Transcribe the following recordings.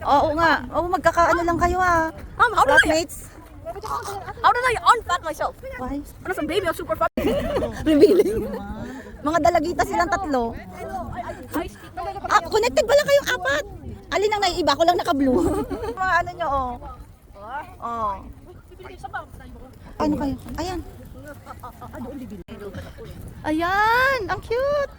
Oo nga. Oo, magkakaano lang kayo ah. Flatmates. How did I unfat myself? Why? Ano sa baby, I'm super fat. Revealing. Mga dalagita silang tatlo. Ah, connected pala kayong apat. Alin ang naiiba? Ako lang naka-blue. Mga ano nyo, oh. Oh. Ano kayo? Ayan. Ayan, ang cute.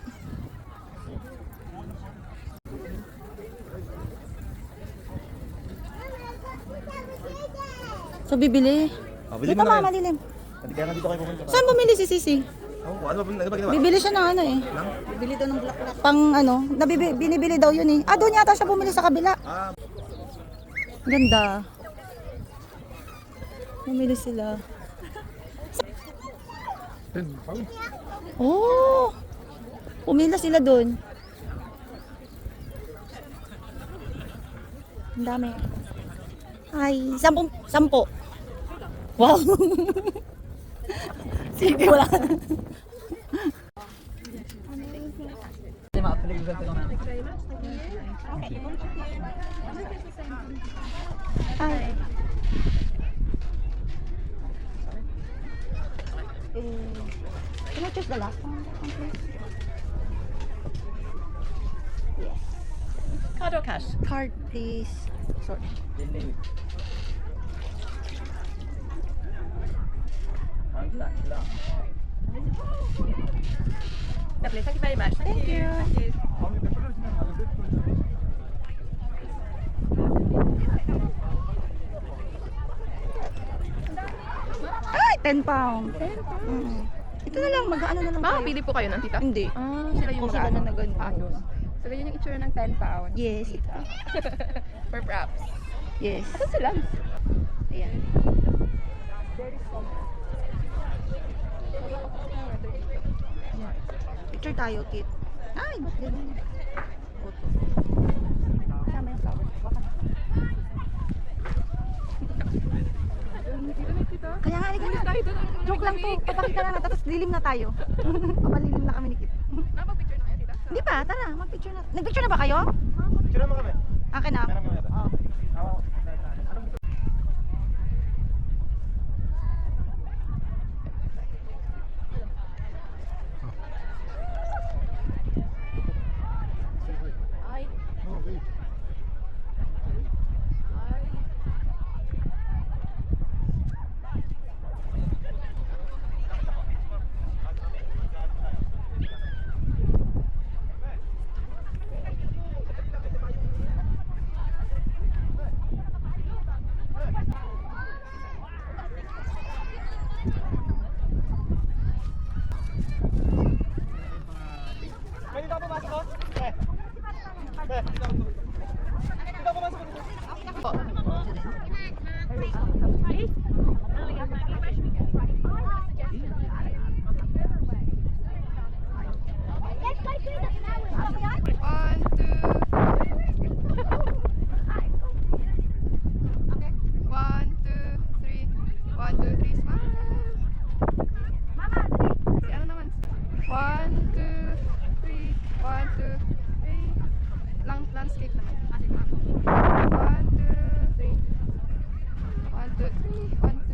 So, bibili. Bili Dito mo na mga yan. malilim. Kaya nga dito kayo pumunta. Saan bumili si Sisi? Ano ba ginawa? Bibili siya ng ano eh. Bibili daw ng bulaklak. Pang ano, binibili daw yun eh. Ah, doon yata siya bumili sa kabila. Ganda. Bumili sila. Oh! Pumila sila doon. Ang dami. Ay, 10. Wow! Sige, wala. Ay. Can I choose the last one, please? Yes. Card or cash? Card, please. Sorry. Lovely, thank you very much. Thank you. Ay, 10 pounds. 10 pounds. Ito na lang, mag-ano na lang tayo. Pili po kayo ng tita? Hindi. Sila yung Kung sila na nag-ano. Sila yun yung itsura ng 10 pounds. Yes. For props. Yes. Asan sila? Ayan. Picture tayo, Kit. Ay, ganun. Photo. Kasama yung flowers. Baka na. Kaya nga, halika na. Joke lang to. Papakita na natin. Tapos lilim na tayo. Papalilim na kami ni Kit. Napag-picture na kayo, tita? Hindi pa, tara. Mag-picture na. Nag-picture na ba kayo? Picture naman kami. Akin na. Oh. Pwede daw pumasok ko? Dito pumasok ko. Landscape naman. 1, 2, 3. 1, 2, 3. 1, 2,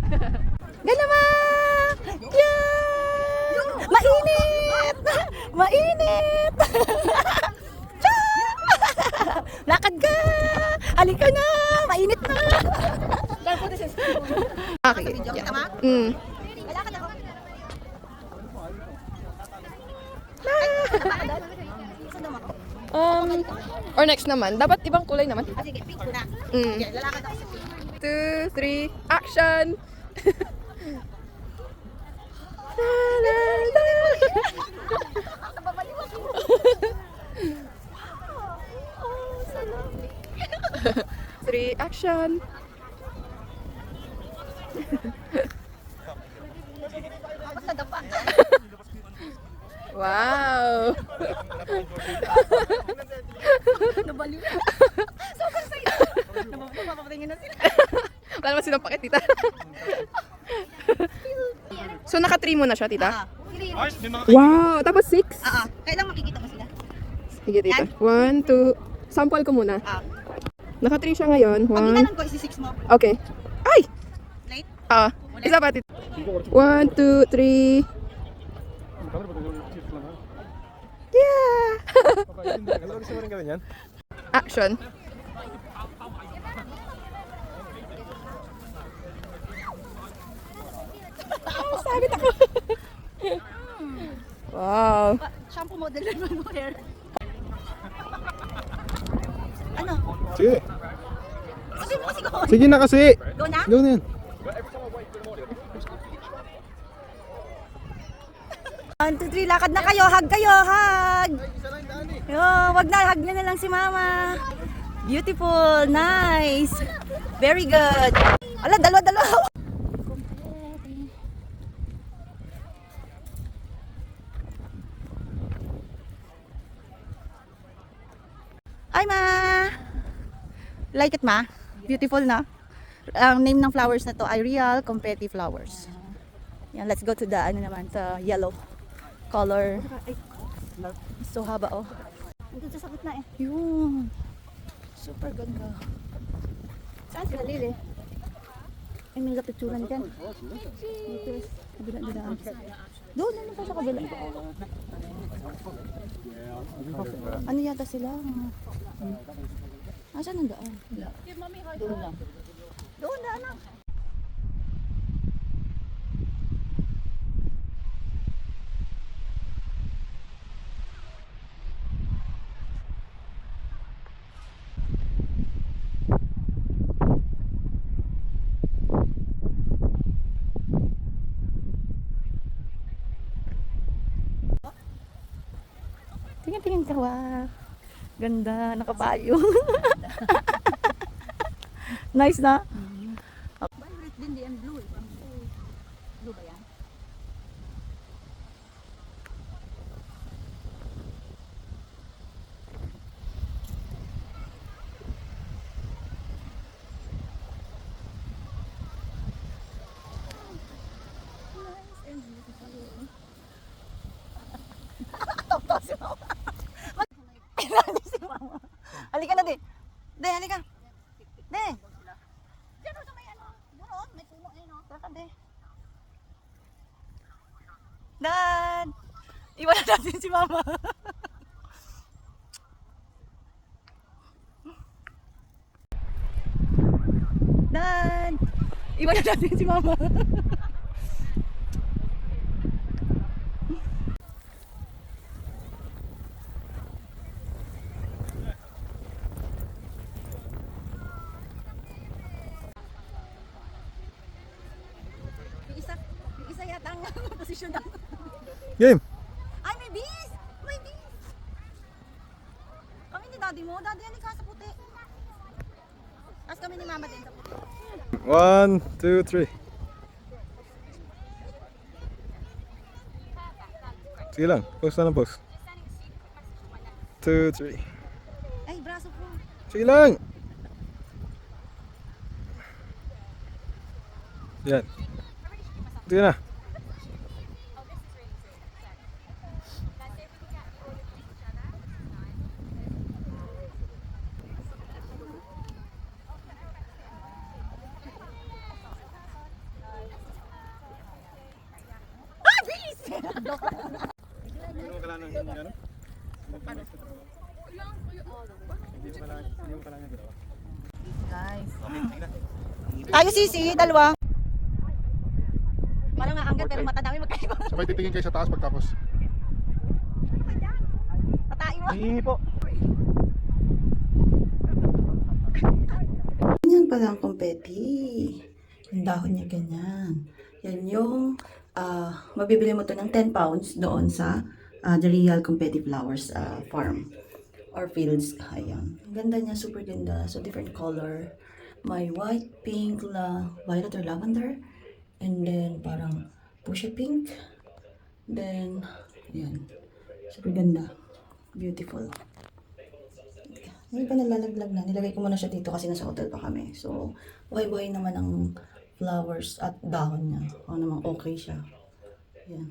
3. Ganama! Yan! Mainit! Mainit! Tiyan! Lakad ka! Halika na! Mainit na! Okay. Yeah. Or next naman. Dapat ibang kulay naman. Sige, pink ko na. Mm. Lalakad ako sa pink. 2, 3, action! La, la, la. 3, action! Wow! Nabaliw. Sobrang saya. Napapatingin na sila. Wala naman silang pakit, tita. So, naka-3 mo na siya, tita? Wow! Tapos 6? Kailan makikita mo sila? Sige, tita. 1, 2, sample ko muna. Ah. Naka 3 siya ngayon. Pag 1. inanong ko, isi-6 mo. Okay. Ay! Late? Isa pa. 1, 2, 3. Yeah! Ano gusto mo rin gawin yan? Action. Sabit ako. Wow. Shampoo model naman mo hair. Ano? Sige. Sabi mo kasi ko. Sige na kasi. Go na? Go na yan. 1, 2, 3, lakad na kayo. Hug kayo, hug. Yo, wag na, hug na lang si mama. Beautiful, nice. Very good. Ala, dalawa. Ay, ma. Like it, ma? Beautiful na. Ang name ng flowers na to ay Real Confetti Flowers. Yan, let's go to the ano naman, the yellow color. So haba, oh. Andun sa sakit na eh. Yun. Super ganda. Saan sila lili? Ay, may kapitsuran dyan. Dito, kabila. Doon, ano pa sa kabila? Ano yata sila? Saan ang daan? Doon lang. Doon na, anak. Tingin ka, wow. Ganda, nakapayong. Nice na? Violet din, and blue. Blue ba yan? Si mama. Halika na, di. Di, halika. Di. Diyan sa may ano. Doon, may puno eh, no? Tara, di. Dad! Iwan na natin si mama. Dad! Iwan na natin si mama. Isa yata ang posisyon ng... Game. Ay, may bees! May bees! Kami ni daddy mo. Daddy, halika sa puti. Tapos kami ni mama din sa puti. 1, 2, 3. Sige lang. Post na lang post. 2, 3. Ay, braso ko. Sige lang. Yan. Sige na. Ah, bees! Guys. Tayo sisi, dalawa. Parang maanggat pero mata namin magkaiba. Sabay titingin kayo sa taas pagtapos. Matain mo. Hihingi po. Ganyan pala ang confetti. Yung dahon niya ganyan. Yan yung mabibili mo to ng 10 pounds doon sa the Real Confetti Flowers farm or fields. Ayan. Ang ganda niya, super ganda. So different color. May white, pink, violet or lavender. And then parang fuchsia pink. Then, ayan. Super ganda. Beautiful. Hindi pa nalalaglag na. Nilagay ko muna siya dito kasi nasa hotel pa kami. So, buhay-buhay naman ang flowers at dahon niya. O namang okay siya. Yan.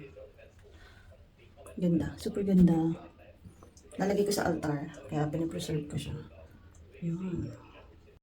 Ganda. Super ganda. lalagay ko sa altar. Kaya pinipreserve ko siya. Yun.